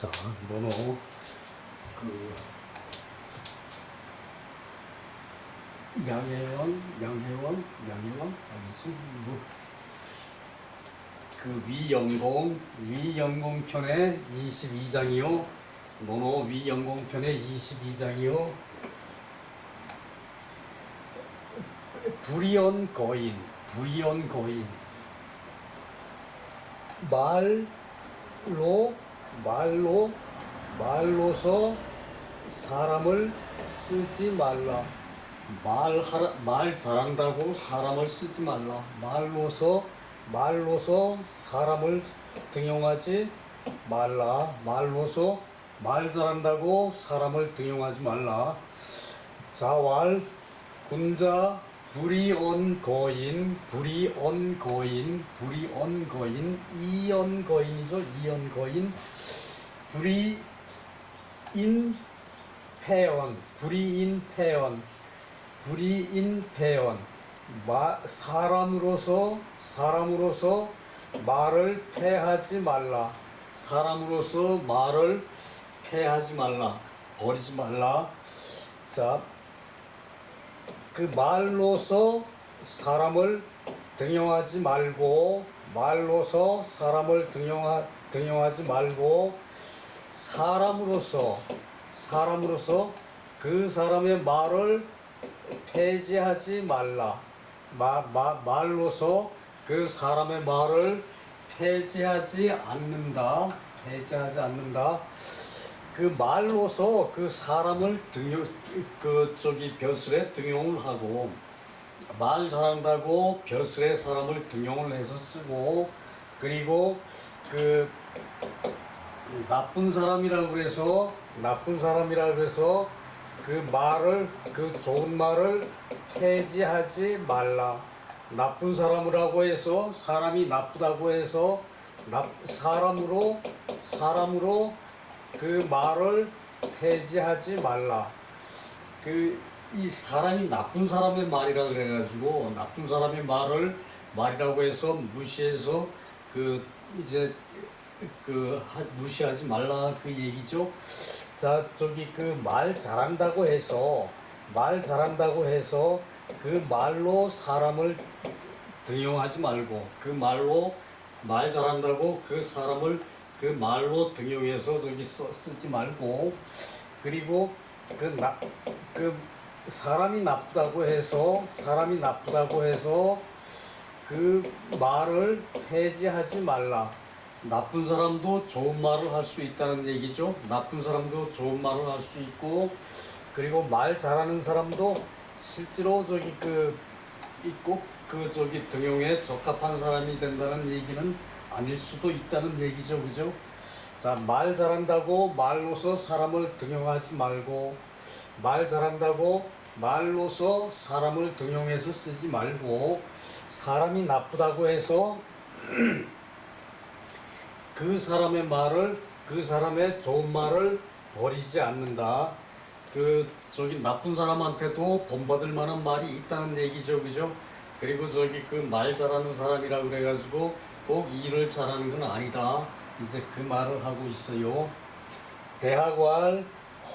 자, 번호 그 양혜원 아니지 그 위영공 편의 22장이요. 번호 위영공 편의 22장이요. 불이언 거인 말로서 사람을 쓰지 말라. 말 잘한다고 사람을 쓰지 말라. 말로서 사람을 등용하지 말라. 말로서 말 잘한다고 사람을 등용하지 말라. 자왈 군자 불이언 거인 이언 거인이죠. 이언 거인 불이인 패언 사람으로서 말을 패하지 말라. 사람으로서 말을 패하지 말라. 버리지 말라. 자, 그 말로서 사람을 등용하지 말고 등용하지 말고 사람으로서 그 사람의 말을 폐지하지 말라. 말로서 그 사람의 말을 폐지하지 않는다. 그 말로서 그 사람을 벼슬에 등용을 하고, 말 잘한다고 벼슬에 사람을 등용을 해서 쓰고, 그리고 그 나쁜 사람이라고 해서 그 좋은 말을 폐지하지 말라. 나쁜 사람이라고 해서 사람이 나쁘다고 해서 사람으로 그 말을 폐지하지 말라. 이 사람이 나쁜 사람의 말이라 그래가지고 나쁜 사람의 말이라고 해서 무시해서 무시하지 말라 그 얘기죠. 자, 말 잘한다고 해서 그 말로 사람을 등용하지 말고, 그 말로 말 잘한다고 그 사람을 그 말로 등용해서 쓰지 말고, 그리고 사람이 나쁘다고 해서 그 말을 폐지하지 말라. 나쁜 사람도 좋은 말을 할 수 있다는 얘기죠. 나쁜 사람도 좋은 말을 할 수 있고, 그리고 말 잘하는 사람도 실제로 등용에 적합한 사람이 된다는 얘기는 아닐 수도 있다는 얘기죠. 그죠? 자, 말 잘한다고 말로서 사람을 등용하지 말고, 말 잘한다고 말로서 사람을 등용해서 쓰지 말고, 사람이 나쁘다고 해서 그 사람의 좋은 말을 버리지 않는다. 나쁜 사람한테도 본받을 만한 말이 있다는 얘기죠. 그죠? 그리고 말 잘하는 사람이라 그래가지고 꼭 일을 잘하는 건 아니다. 이제 그 말을 하고 있어요. 대학왈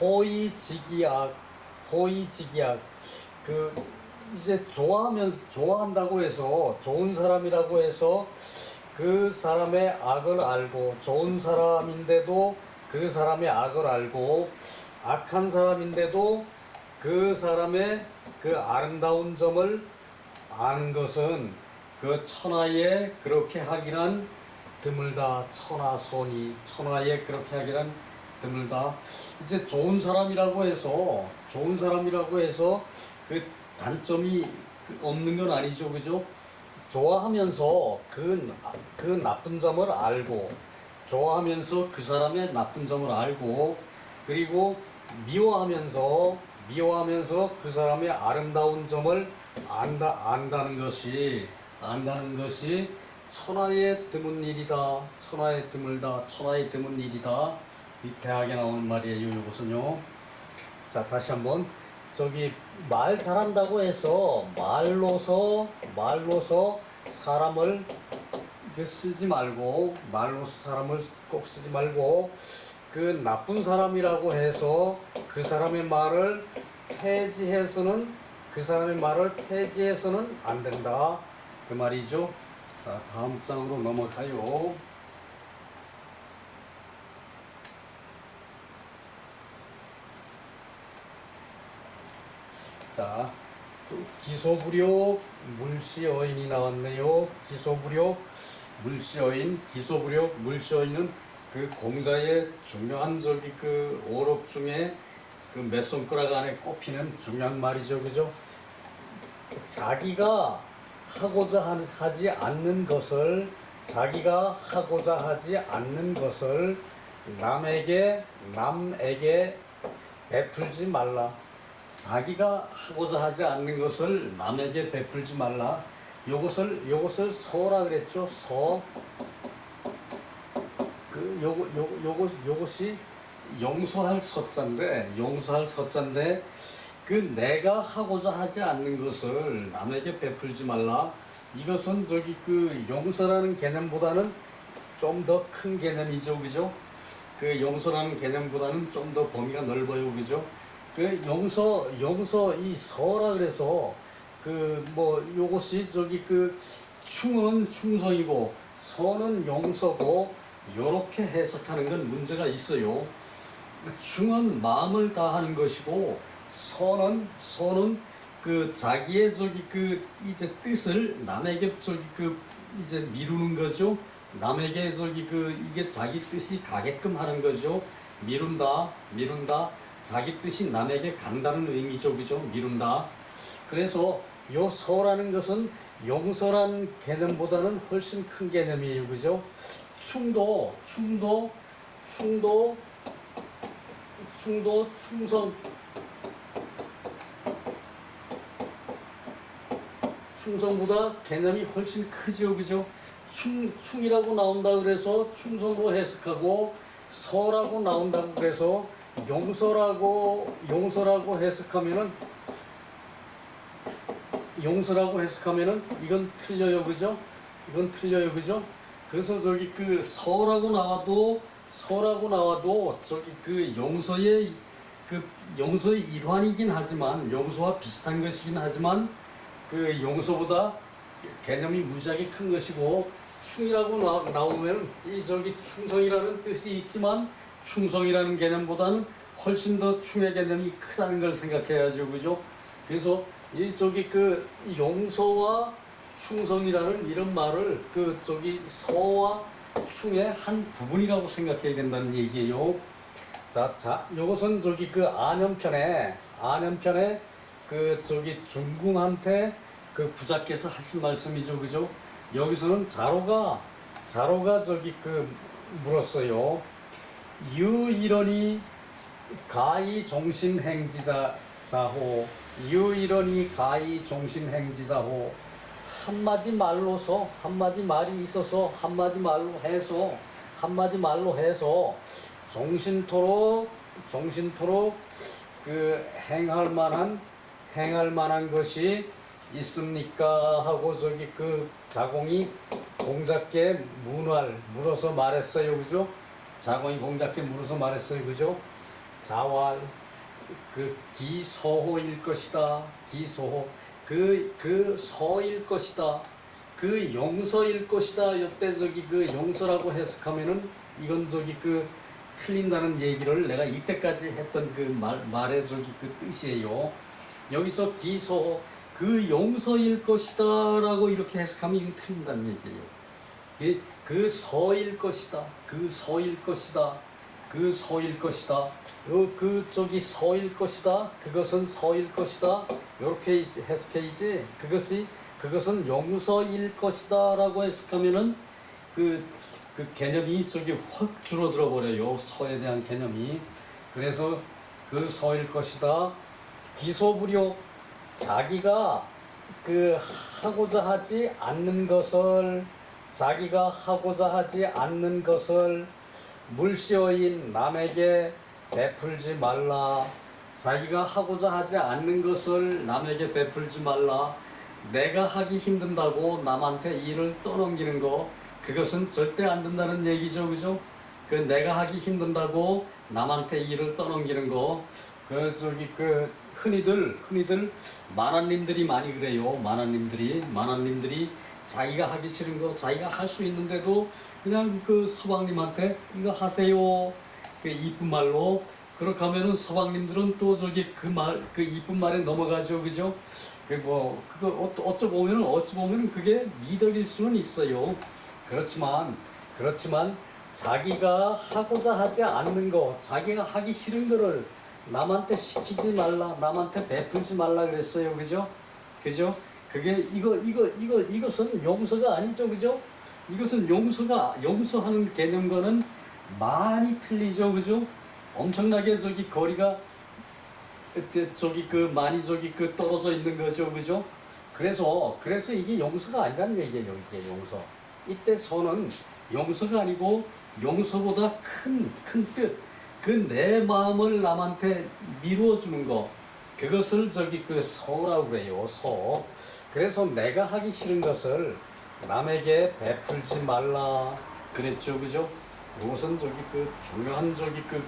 호의지기악. 이제 좋아한다고 해서, 좋은 사람이라고 해서 그 사람의 악을 알고, 좋은 사람인데도 그 사람의 악을 알고, 악한 사람인데도 그 사람의 그 아름다운 점을 아는 것은 그 천하에 그렇게 하기란 드물다. 천하에 그렇게 하기란 드물다. 이제 좋은 사람이라고 해서 그 단점이 없는 건 아니죠. 그죠? 좋아하면서 그 나쁜 점을 알고, 좋아하면서 그 사람의 나쁜 점을 알고, 그리고 미워하면서 그 사람의 아름다운 점을 안다는 것이 천하에 드문 일이다. 천하에 드문 일이다. 대학에 나오는 말이에요. 이것은요. 자, 다시 한번. 말 잘한다고 해서 말로서 사람을 쓰지 말고, 말로서 사람을 꼭 쓰지 말고, 그 나쁜 사람이라고 해서 그 사람의 말을 폐지해서는 그 사람의 말을 폐지해서는 안 된다 그 말이죠. 자, 다음 장으로 넘어가요. 자, 기소부력 물시어인이 나왔네요. 기소부력 물시어인, 기소부력 물시어인은 그 공자의 중요한 저기 그 어록 중에 그 몇 손가락 안에 꼽히는 중요한 말이죠, 그죠? 자기가 하고자 하지 않는 것을 자기가 하고자 하지 않는 것을 남에게 베풀지 말라. 자기가 하고자 하지 않는 것을 남에게 베풀지 말라. 요것을 서라 그랬죠. 서. 요것이 용서할 서자인데 그 내가 하고자 하지 않는 것을 남에게 베풀지 말라. 이것은 저기 그 용서라는 개념보다는 좀 더 큰 개념이죠, 그죠? 그 용서라는 개념보다는 좀 더 범위가 넓어요, 그죠? 그 용서 이 서라 그래서 그 뭐 요것이 저기 그 충은 충성이고 서는 용서고 요렇게 해석하는 건 문제가 있어요. 충은 마음을 다하는 것이고 서는 그 자기의 저기 그 이제 뜻을 남에게 저기 그 이제 미루는 거죠. 남에게 저기 그 이게 자기 뜻이 가게끔 하는 거죠. 미룬다. 자기 뜻이 남에게 간다는 의미죠, 그죠? 미룬다. 그래서 요 서라는 것은 용서라는 개념보다는 훨씬 큰 개념이에요, 그죠? 충성, 충성보다 개념이 훨씬 크죠, 그죠? 충이라고 나온다 그래서 충성으로 해석하고 서라고 나온다고 그래서 용서라고 해석하면은 이건 틀려요, 그죠? 그래서 저기 그 서라고 나와도 저기 그 용서의 일환이긴 하지만 용서와 비슷한 것이긴 하지만 그 용서보다 개념이 무지하게 큰 것이고 충이라고 나오면 이 저기 충성이라는 뜻이 있지만 충성이라는 개념보다는 훨씬 더 충의 개념이 크다는 걸 생각해야죠, 그죠? 그래서 이 저기 그 용서와 충성이라는 이런 말을 그 저기 서와 충의 한 부분이라고 생각해야 된다는 얘기예요. 자, 요것은 저기 그 안연편에 그 저기 중궁한테 그 부자께서 하신 말씀이죠, 그죠? 여기서는 자로가 저기 그 물었어요. 유이러니 가히 종신행지자호. 한마디 말이 있어서 한마디 말로 해서 종신토록 그 행할 만한 것이 있습니까? 하고 저기 그 자공이 공자께 물어서 말했어요, 그죠? 자공이 공자께 물어서 말했어요, 그죠? 자왈 그 기소호일 것이다. 기소호 그 서일 것이다. 그 용서일 것이다. 이때 저기 그 용서라고 해석하면은 이건 저기 그 틀린다는 얘기를 내가 이때까지 했던 그 말의 저기 그 뜻이에요. 여기서 기소 그 용서일 것이다라고 이렇게 해석하면 이건 틀린다는 얘기예요. 그 서일 것이다. 그 저기 서일 것이다. 그것은 서일 것이다. 이렇게 해석해야지. 그것은 용서일 것이다라고 해석하면은 그 개념이 저기 확 줄어들어 버려요. 서에 대한 개념이. 그래서 그 서일 것이다. 기소부력 자기가 그 하고자 하지 않는 것을 물시어인 남에게 베풀지 말라. 자기가 하고자 하지 않는 것을 남에게 베풀지 말라. 내가 하기 힘든다고 남한테 일을 떠넘기는 거 그것은 절대 안 된다는 얘기죠, 그죠? 그 내가 하기 힘든다고 남한테 일을 떠넘기는 거, 그 흔히들 만화님들이 많이 그래요. 만화님들이 자기가 하기 싫은 거 자기가 할 수 있는데도 그냥 그 서방님한테 이거 하세요. 그 이쁜 말로. 그렇게 하면은 서방님들은 또 그 이쁜 말에 넘어가죠, 그죠? 그거 어찌 보면은 그게 미덕일 수는 있어요. 그렇지만 자기가 하고자 하지 않는 거, 자기가 하기 싫은 거를 남한테 시키지 말라, 남한테 베풀지 말라 그랬어요, 그죠? 그게 이것은 용서가 아니죠, 그죠? 이것은 용서하는 개념과는 많이 틀리죠, 그죠? 엄청나게 거리가 많이 떨어져 있는 거죠, 그죠? 그래서 이게 용서가 아니라는 얘기예요, 이게 용서. 이때 선은 용서가 아니고 용서보다 큰 뜻, 그 내 마음을 남한테 미루어 주는 거, 그것을 서라고 그래요, 서. 그래서 내가 하기 싫은 것을 남에게 베풀지 말라 그랬죠, 그죠? 이것은 중요한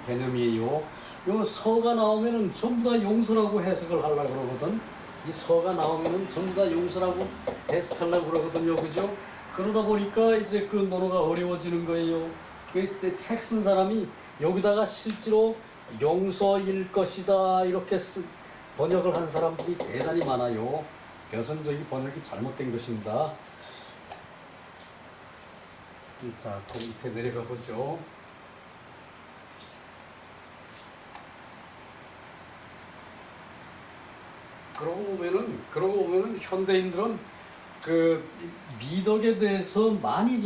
개념이에요. 요 서가 나오면은 전부 다 용서라고 해석을 하려고 그러거든. 이 서가 나오면은 전부 다 용서라고 해석하려고 그러거든요, 그죠? 그러다 보니까 이제 그 논어가 어려워지는 거예요. 그랬을 때 책 쓴 사람이 여기다가 실제로 용서일 것이다 이렇게 번역을 한 사람들이 대단히 많아요. 그래서 번역이 잘못된 것입니다. 자, 그 밑에 내려가 보죠. 그러고 보면은 현대인들은 그 미덕에 대해서 많이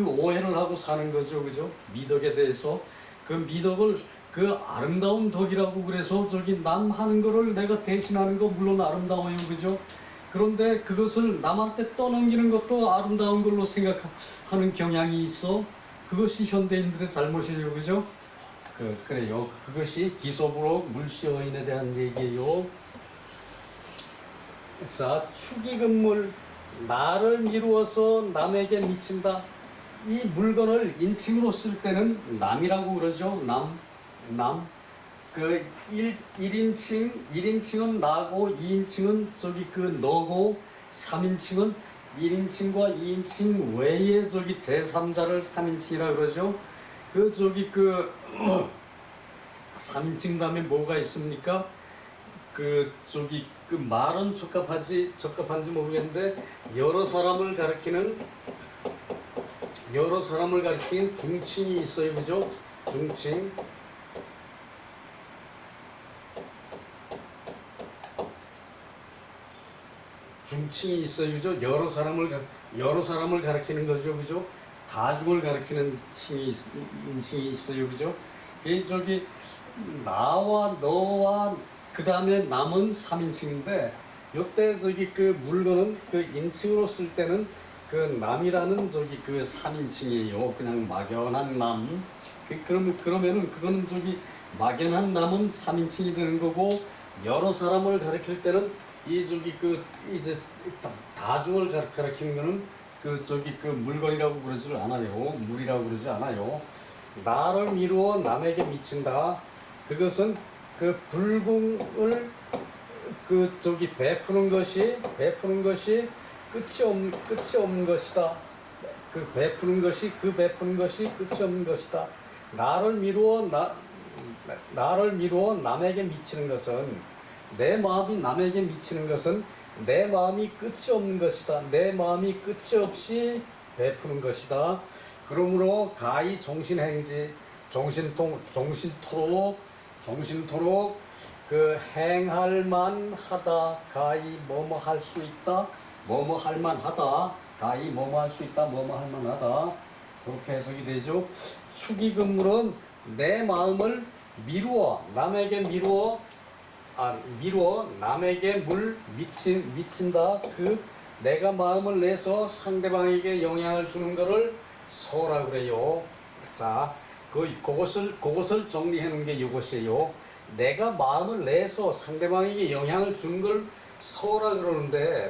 오해를 하고 사는 거죠, 그죠? 미덕에 대해서 그 미덕을 그 아름다운 덕이라고 그래서 남 하는 거를 내가 대신하는 거 물론 아름다워요, 그죠? 그런데 그것을 남한테 떠넘기는 것도 아름다운 걸로 생각하는 경향이 있어. 그것이 현대인들의 잘못이에요, 그죠? 그래요. 그것이 기소부록 물시어인에 대한 얘기예요. 자, 축의금물, 나를 미루어서 남에게 미친다. 이 물건을 인칭으로 쓸 때는 남이라고 그러죠. 남. 그 1인칭은 나고 2인칭은 너고 3인칭은 1인칭과 2인칭 외에 제3자를 3인칭이라 그러죠. 3인칭 다음에 뭐가 있습니까? 말은 적합한지 모르겠는데 여러 사람을 가리키는 중칭이 있어요, 그죠? 중칭이 있어요, 그죠? 여러 사람을 가리키는 거죠, 그죠? 다중을 가리키는 인칭이 있어요, 그죠? 나와 너와 그 다음에 남은 3인칭인데 요때 물건은 인칭으로 쓸 때는 남이라는 3인칭이에요. 그냥 막연한 남. 그러면은 그거는 막연한 남은 3인칭이 되는 거고, 여러 사람을 가리킬 때는 이제 다중을 가리키는 거는 물건이라고 그러지 않아요. 물이라고 그러지 않아요. 나를 미루어 남에게 미친다. 그것은 불공을 베푸는 것이 끝이 없는 것이다. 베푸는 것이 끝이 없는 것이다. 나를 미루어 남에게 미치는 것은, 내 마음이 남에게 미치는 것은 내 마음이 끝이 없는 것이다. 내 마음이 끝이 없이 베푸는 것이다. 그러므로 가히 종신행지, 종신토록 행할 만하다. 가히 뭐뭐 할 수 있다. 뭐뭐 할 만하다. 가히 뭐뭐 할 수 있다. 뭐뭐 할 만하다. 그렇게 해석이 되죠. 축의금물은 내 마음을 미루어 남에게 미친다. 내가 마음을 내서 상대방에게 영향을 주는 것을 서라 그래요. 자, 그것을 정리해 놓은 게 이것이에요. 내가 마음을 내서 상대방에게 영향을 주는 걸 서라 그러는데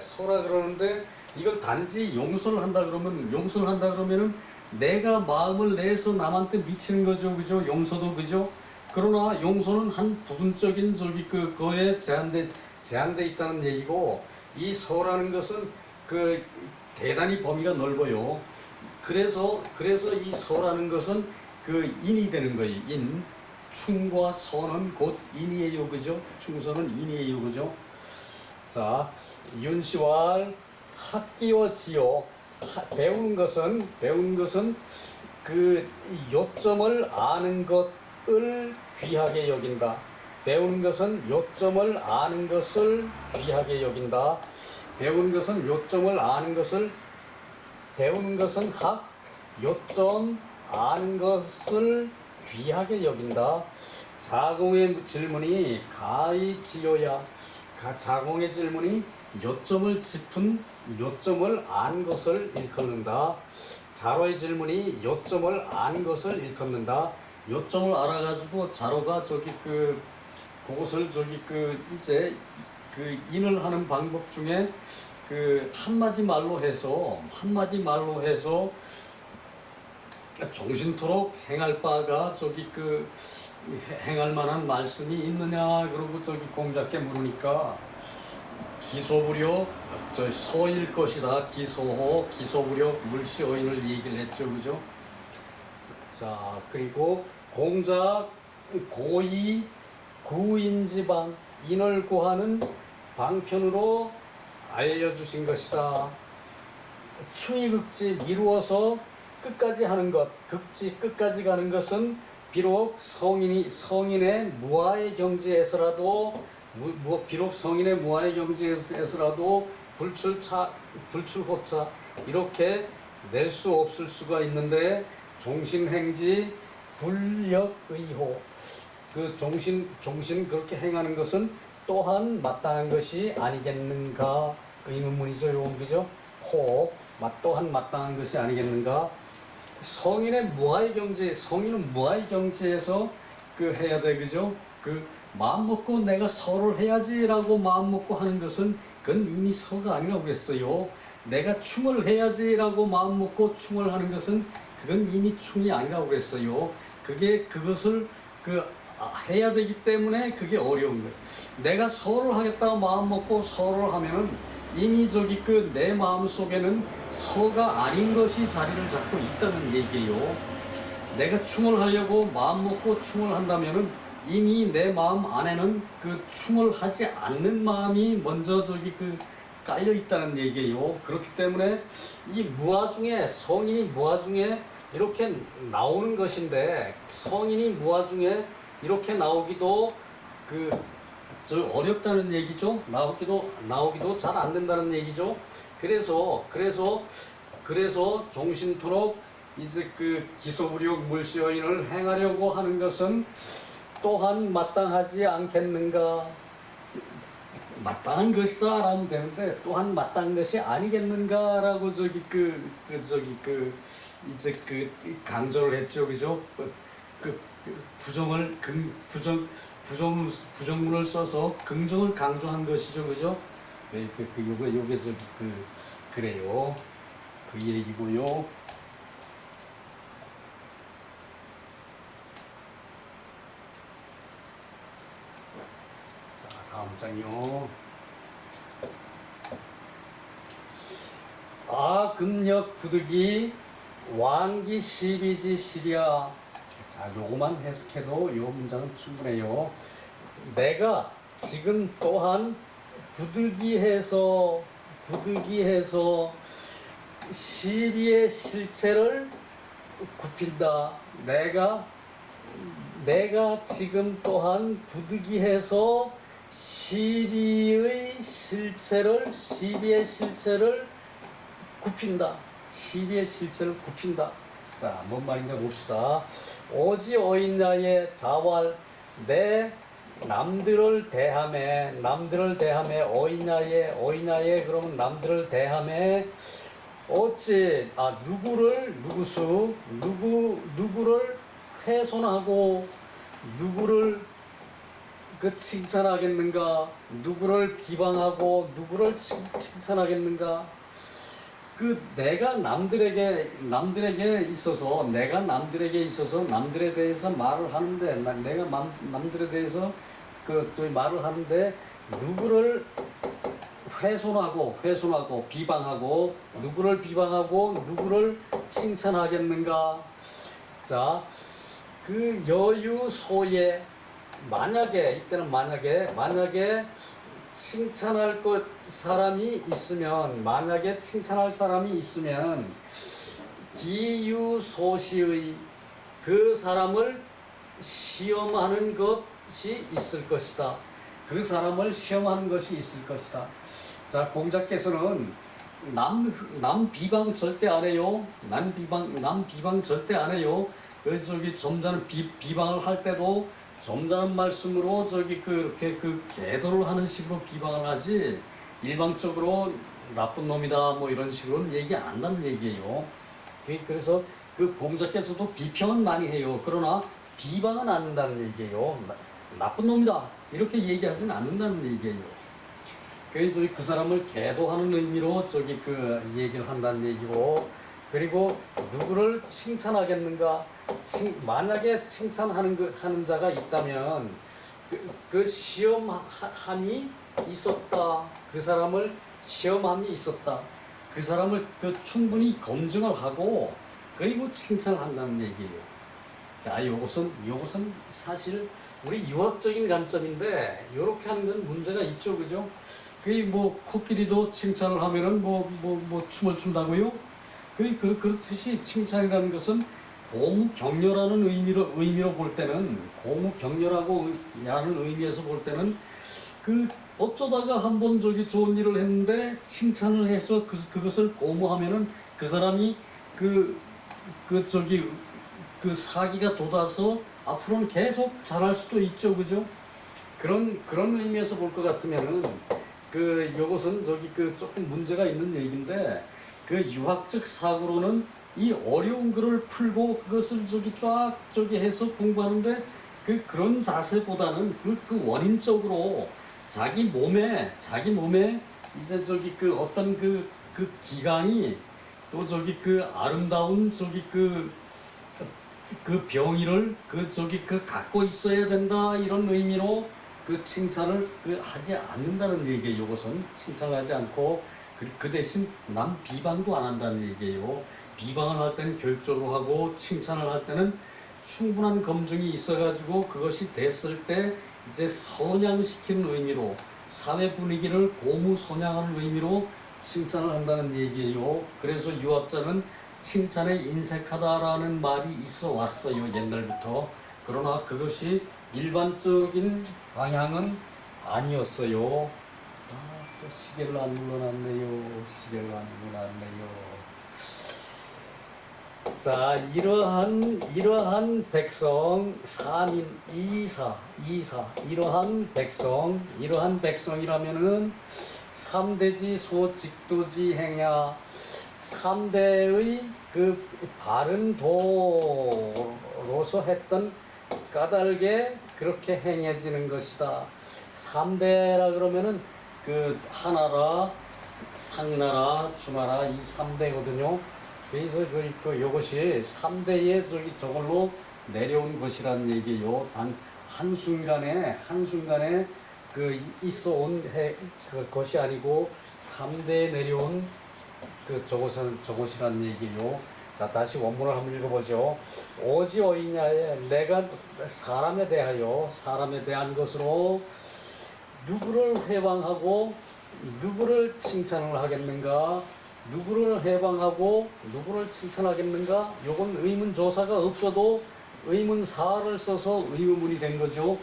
이걸 단지 용서를 한다 그러면은 내가 마음을 내서 남한테 미치는 거죠, 그죠? 용서도 그죠? 그러나 용서는 한 부분적인 그거에 제한돼 있다는 얘기고, 이 서라는 것은 그 대단히 범위가 넓어요. 그래서 이 서라는 것은 그 인이 되는 거예요. 인. 충과 서는 곧 인이에요, 그죠? 충서는 인이에요, 그죠? 자, 윤시왈 학기와 지요. 배우는 것은 그 요점을 아는 것을 귀하게 여긴다. 배우는 것은 요점을 아는 것을 귀하게 여긴다. 배우는 것은 요점을 아는 것을, 배우는 것은 요점 아는 것을 귀하게 여긴다. 자공의 질문이 가이지요야. 자공의 질문이 요점을 짚은, 요점을 안 것을 일컫는다. 자로의 질문이 요점을 안 것을 일컫는다. 요점을 알아가지고 자로가 그것을 이제 그 인을 하는 방법 중에 그 한마디 말로 해서 종신토록 행할 바가 행할 만한 말씀이 있느냐, 그러고 공자께 물으니까 기소부력 서일 것이다. 기소부력 물시어인을 얘기를 했죠, 그죠? 자, 그리고 공자 고의 구인지방, 인을 구하는 방편으로 알려주신 것이다. 추이극지, 미루어서 끝까지 하는 것, 극지 끝까지 가는 것은 비록 성인의 무아의 경지에서라도 불출호차 이렇게 낼 수 없을 수가 있는데, 종신행지 불력의호, 그 종신 그렇게 행하는 것은 또한 마땅한 것이 아니겠는가, 의문문이죠, 요건, 그죠? 또한 마땅한 것이 아니겠는가. 성인은 무아의 경지에서 해야 돼, 그죠? 마음 먹고 내가 서를 해야지라고 마음 먹고 하는 것은 그건 이미 서가 아니라고 그랬어요. 내가 충을 해야지라고 마음 먹고 충을 하는 것은 그건 이미 충이 아니라고 그랬어요. 그것을 해야 되기 때문에 그게 어려운 거예요. 내가 서를 하겠다고 마음 먹고 서를 하면은 이미 내 마음 속에는 서가 아닌 것이 자리를 잡고 있다는 얘기예요. 내가 충을 하려고 마음 먹고 충을 한다면은 이미 내 마음 안에는 그 충을 하지 않는 마음이 먼저 깔려 있다는 얘기예요. 그렇기 때문에 이 무아 중에, 성인이 무아 중에 이렇게 나오는 것인데, 성인이 무아 중에 이렇게 나오기도 어렵다는 얘기죠. 나오기도 잘 안 된다는 얘기죠. 그래서 종신토록 이제 기소부력 물시어인을 행하려고 하는 것은 또한 마땅하지 않겠는가. 마땅한 것이다 라면 되는데, 또한 마땅한 것이 아니겠는가라고 강조를 했죠, 그죠? 부정문을 써서 긍정을 강조한 것이죠, 그죠? 요게 그래요. 그 얘기고요. 자, 다음 장요. 금역 부득이 왕기 시비지 시랴. 자, 요거만 해석해도 요 문장은 충분해요. 내가 지금 또한 부득이해서 시비의 실체를 굽힌다. 내가 지금 또한 부득이해서 시비의 실체를 굽힌다. 시비의 실체를 굽힌다. 자, 뭔 말인가 봅시다. 오지 어인야의 자활, 내 남들을 대함에 어인야에 그러면 남들을 대함에 어찌 누구를 훼손하고 누구를 칭찬하겠는가, 누구를 비방하고 누구를 칭찬하겠는가. 그 내가 남들에게 있어서 남들에 대해서 말을 하는데 내가 남들에 대해서 그 저기 말을 하는데 누구를 훼손하고 비방하고 누구를 비방하고 누구를 칭찬하겠는가? 자, 그 여유소에 만약에 이때는 만약에 칭찬할 사람이 있으면 만약에 칭찬할 사람이 있으면 기유소시의 그 사람을 시험하는 것이 있을 것이다. 그 사람을 시험하는 것이 있을 것이다. 자, 공자께서는 남 비방 절대 안 해요. 남 비방 절대 안 해요. 저기 점잖은 비방을 할 때도 점잖은 말씀으로 저기 그렇게 계도를 하는 식으로 비방을 하지 일방적으로 나쁜 놈이다 뭐 이런 식으로는 얘기 안 한다는 얘기예요. 그래서 그 공자께서도 비평은 많이 해요. 그러나 비방은 안 한다는 얘기예요. 나쁜 놈이다 이렇게 얘기하지는 않는다는 얘기예요. 그래서 그 사람을 계도하는 의미로 저기 그 얘기를 한다는 얘기고, 그리고 누구를 칭찬하겠는가? 만약에 하는 자가 있다면 그 시험함이 있었다. 그 사람을 시험함이 있었다. 그 사람을 충분히 검증을 하고 그리고 칭찬을 한다는 얘기예요. 자, 요것은 사실 우리 유학적인 관점인데 이렇게 하는 건 문제가 있죠, 그죠? 뭐 코끼리도 칭찬을 하면은 뭐 춤을 춘다고요? 그렇듯이 칭찬이라는 것은 고무 격려라는 의미로 볼 때는 고무 격려라고 야는 의미에서 볼 때는 어쩌다가 한번 저기 좋은 일을 했는데 칭찬을 해서 그것을 고무하면은 그 사람이 사기가 돋아서 앞으로는 계속 잘할 수도 있죠, 그죠? 그런 의미에서 볼 것 같으면은 요것은 조금 문제가 있는 얘기인데 유학적 사고로는 이 어려운 글을 풀고 그것을 쫙 해서 공부하는데 그런 자세보다는 원인적으로 자기 몸에 이제 어떤 기강이 또 아름다운 병이를 갖고 있어야 된다 이런 의미로 칭찬을 하지 않는다는 얘기예요. 이것은 칭찬하지 않고 그 대신 남 비방도 안 한다는 얘기예요. 비방을 할 때는 교육적으로 하고 칭찬을 할 때는 충분한 검증이 있어가지고 그것이 됐을 때 이제 선양시키는 의미로 사회 분위기를 고무 선양하는 의미로 칭찬을 한다는 얘기예요. 그래서 유학자는 칭찬에 인색하다라는 말이 있어 왔어요, 옛날부터. 그러나 그것이 일반적인 방향은 아니었어요. 또 시계를 안 눌러놨네요. 자, 이러한 백성, 삼인, 이러한 백성이라면은 삼대지 소직도지 행야, 삼대의 바른 도로서 했던 까닭에 그렇게 행해지는 것이다. 삼대라 그러면은 하나라, 상나라, 주나라 이 3대거든요. 그래서 이것이 3대에 저걸로 내려온 것이라는 얘기예요. 단 한순간에 있어온 것이 아니고 3대에 내려온 저것이라는 얘기예요. 자, 다시 원문을 한번 읽어보죠. 오지 어이냐에 내가 사람에 대한 것으로 누구를 회방하고 누구를 칭찬을 하겠는가? 누구를 해방하고 누구를 칭찬하겠는가? 요건 의문조사가 없어도 의문사를 써서 의문문이 된 거죠.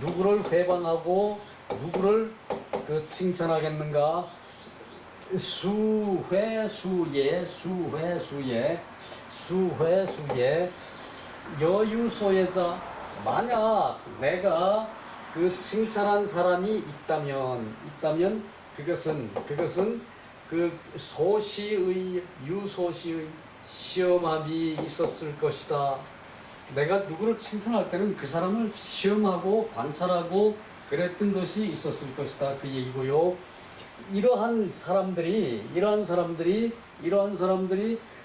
누구를 회방하고 누구를 칭찬하겠는가? 수회수예 여유소예자. 만약 내가 칭찬한 사람이 있다면 그것은 소시의 유소시의 시험함이 있었을 것이다. 내가 누구를 칭찬할 때는 그 사람을 시험하고 관찰하고 그랬던 것이 있었을 것이다 그 얘기고요. 이러한 사람들이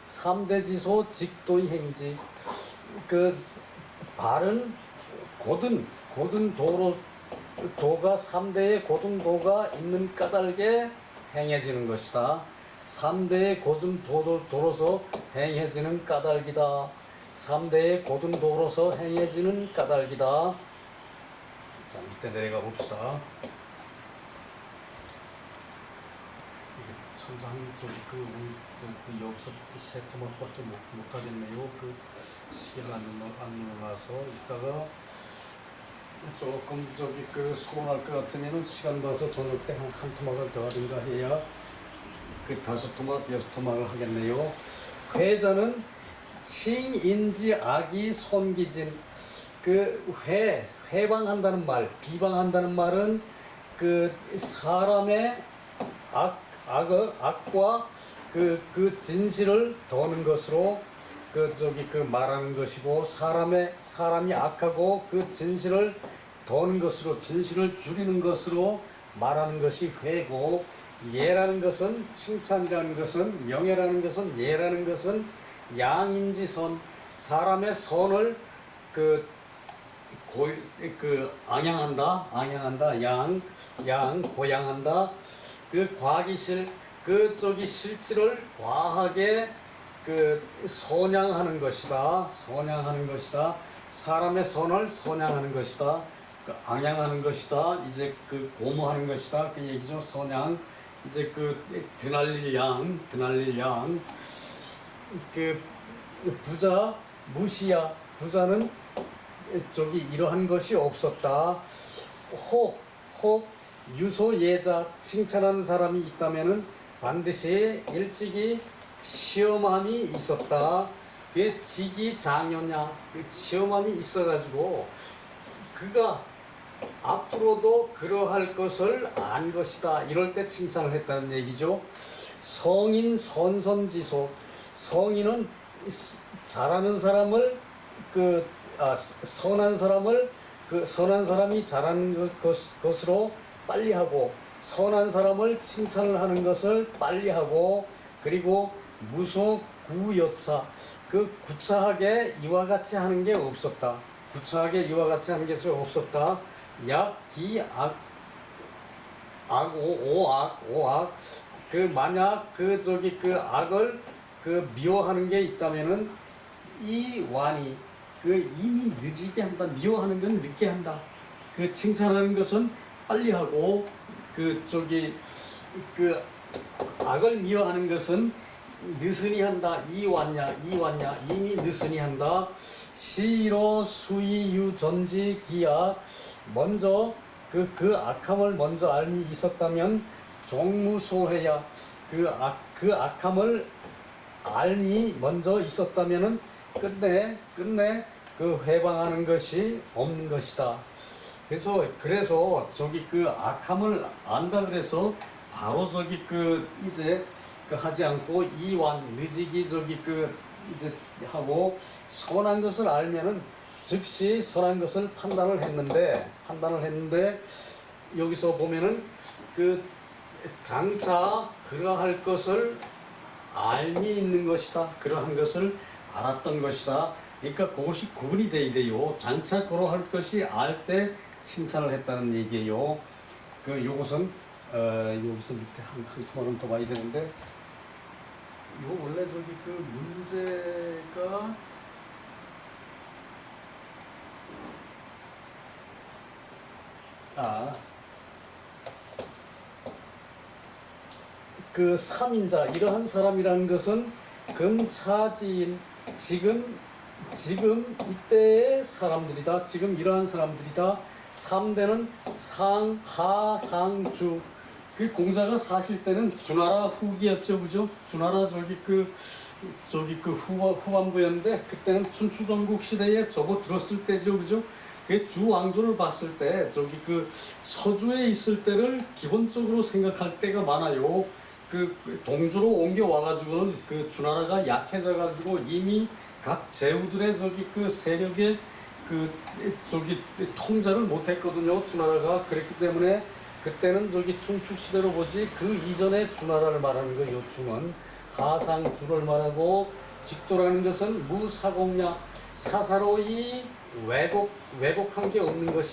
3대 지소 직도의 행지, 그 바른 고든 도가 3대의 고든 도가 있는 까닭에 행해지는 것이다. 3대의 고든 도로서 행해지는 까닭이다. 3대의 고든 도로서 행해지는 까닭이다. 자, 밑에 내려가 봅시다. 천장 여기서 세 토막밖에 못 하겠네요. 그 시계를 안 눌러놔서 이따가 조금 서운할 것 같으면은 시간 봐서 저녁 때 한 토막을 더 하든가 해야 그 5토막, 6토막을 하겠네요. 회자는 칭인지 악이 손기진, 그 회방한다는 말, 비방한다는 말은 그 사람의 악과 그 진실을 도는 것으로 말하는 것이고, 사람이 악하고 그 진실을 도는 것으로, 진실을 줄이는 것으로 말하는 것이 회고, 예라는 것은 칭찬이라는 것은, 명예라는 것은, 예라는 것은 양인지선, 사람의 선을 앙양한다, 고양한다. 그 과기실, 실질을 과하게 선양하는 것이다. 사람의 선을 선양하는 것이다. 앙양하는 것이다. 이제 고무하는 것이다. 그 얘기죠. 선양. 이제 드날릴 양. 부자 무시야. 부자는 이러한 것이 없었다. 혹 유소 예자, 칭찬하는 사람이 있다면은 반드시 일찍이 시험함이 있었다. 그게 지기장요냐, 시험함이 있어가지고 그가 앞으로도 그러할 것을 안 것이다. 이럴 때 칭찬을 했다는 얘기죠. 성인 선선지소, 성인은 잘하는 사람을 선한 사람이 잘하는 것으로 빨리 하고, 선한 사람을 칭찬을 하는 것을 빨리 하고, 그리고 무소구엽사, 구차하게 이와 같이 하는 게 없었다. 약기악 오악. 만약 악을 미워하는 게 있다면은 이 완이 이미 늦게 한다. 미워하는 건 늦게 한다. 칭찬하는 것은 빨리 하고, 악을 미워하는 것은 느슨히 한다. 이 왔냐, 이미 느슨히 한다. 시로 수이유 전지 기약, 먼저 그 악함을 먼저 알미 있었다면 종무소해야, 그 악함을 알미 먼저 있었다면은 끝내 회방하는 것이 없는 것이다. 그래서 악함을 안다 그래서 바로 이제 하지 않고 이완 늦이기 이제 하고, 선한 것을 알면은 즉시 선한 것을 판단을 했는데 여기서 보면은 장차 그러할 것을 알미 있는 것이다. 그러한 것을 알았던 것이다. 그러니까 그것이 구분이 돼야 돼요. 장차 그러할 것이 알 때 칭찬을 했다는 얘기예요. 요것은 여기서 밑에 한 토막은 더 봐야 되는데, 요 원래 문제가 삼인자, 이러한 사람이라는 것은 금차지인, 지금 이때의 사람들이다. 지금 이러한 사람들이다. 3대는 상하상주. 공자가 사실 때는 주나라 후기였죠, 그죠? 주나라 후반부였는데, 그때는 춘추전국 시대에 접어들었을 때죠, 그죠? 주왕조를 봤을 때 서주에 있을 때를 기본적으로 생각할 때가 많아요. 동주로 옮겨와가지고는 주나라가 약해져가지고 이미 각 제후들의 세력의 통제를 못했거든요. 주나라가. 그렇기 때문에 그때는 저기 춘추 시대로 보지 그 이전의 주나라를 말하는 거요. 주는 하상주를 말하고 직도라는 것은 무사공야 사사로이 왜곡한 게 없는 것이